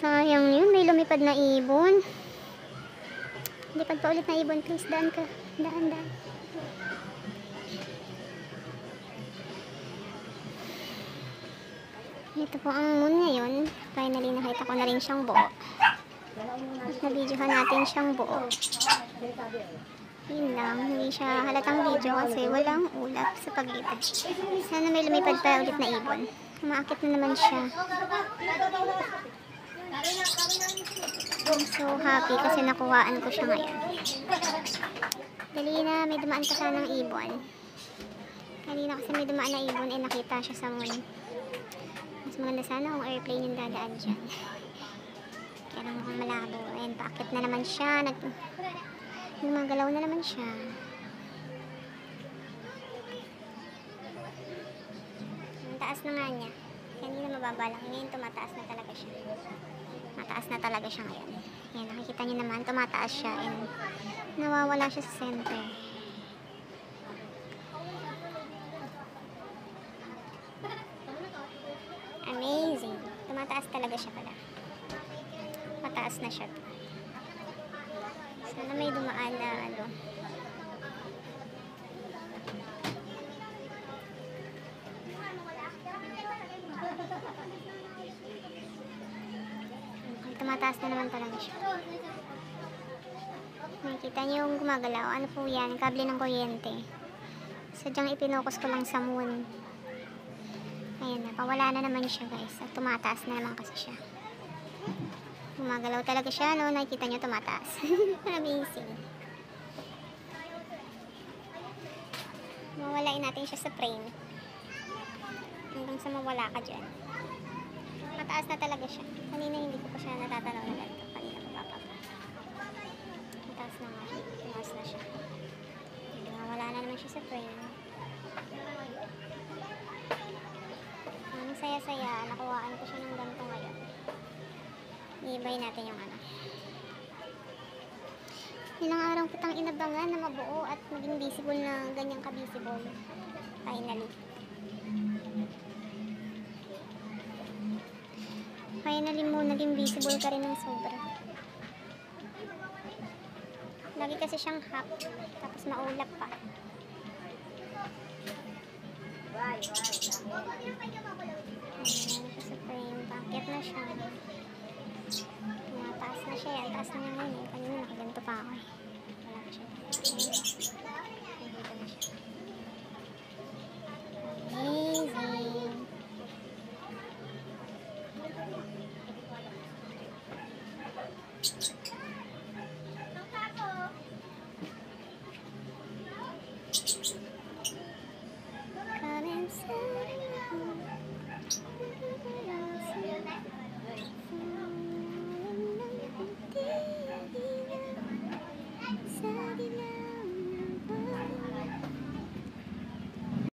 Sayang yun, may lumipad na ibon. Lipad pa ulit na ibon, please. Daan ka. Daan. Ito po ang moon ngayon. Finally, nakita ko na rin siyang buo. At na-videohan natin siyang buo. Yun lang, hindi siya halatang video kasi walang ulap sa pagitan. Sana may lumipad pa ulit na ibon. Umaakit na naman siya. I'm so happy kasi nakuhaan ko siya ngayon. Dali na, may dumaan pa sanang ibon. Kanina kasi may dumaan na ibon, nakita siya sa moon. Mas maganda sana kung airplane yung dadaan dyan. Kaya lang mukhang malabo. Ayan, paakit na naman siya. Gumagalaw na naman siya. Ang taas na nga niya. Kanina mababa lang. Ngayon tumataas na talaga siya. Mataas na talaga siya ngayon. Ayan, nakikita niyo naman. Tumataas siya. And nawawala siya sa center. Amazing. Tumataas talaga siya pala. Mataas na siya. Sana may dumaan na ano. Tumataas na naman talaga siya. Nakikita niyo yung gumagalaw. Ano po yan? Kable ng kuryente. Sadyang ipinokus ko lang sa moon. Ayan na. Pawala na naman siya guys. At tumataas na naman kasi siya. Gumagalaw talaga siya, no? Nakikita nyo tumataas. Amazing. Mawalain natin siya sa frame. Hanggang sa mawala ka dyan. Mataas na talaga siya. Kanina hindi ko pa siya natatanaw na ganito. Kanina pa pa. Mataas na nga siya. Tumaas na siya. Mawala na naman siya sa frame. Ang saya-saya. Nakuhaan ko siya ng ganito ngayon. I-ibay natin yung ano. Ilang araw kitang inabangan na mabuo at maging visible na ganyang ka-visible. Finally. Finally mo naging visible ka rin ng sobra. Lagi kasi siyang half. Tapos maulap pa. Sa frame. Bakit na siya? Tumataas na siya. Ang taas na niya ngayon. Kanina nakaganto pa ako. Wala pa siya. Nandito na siya. Amazing.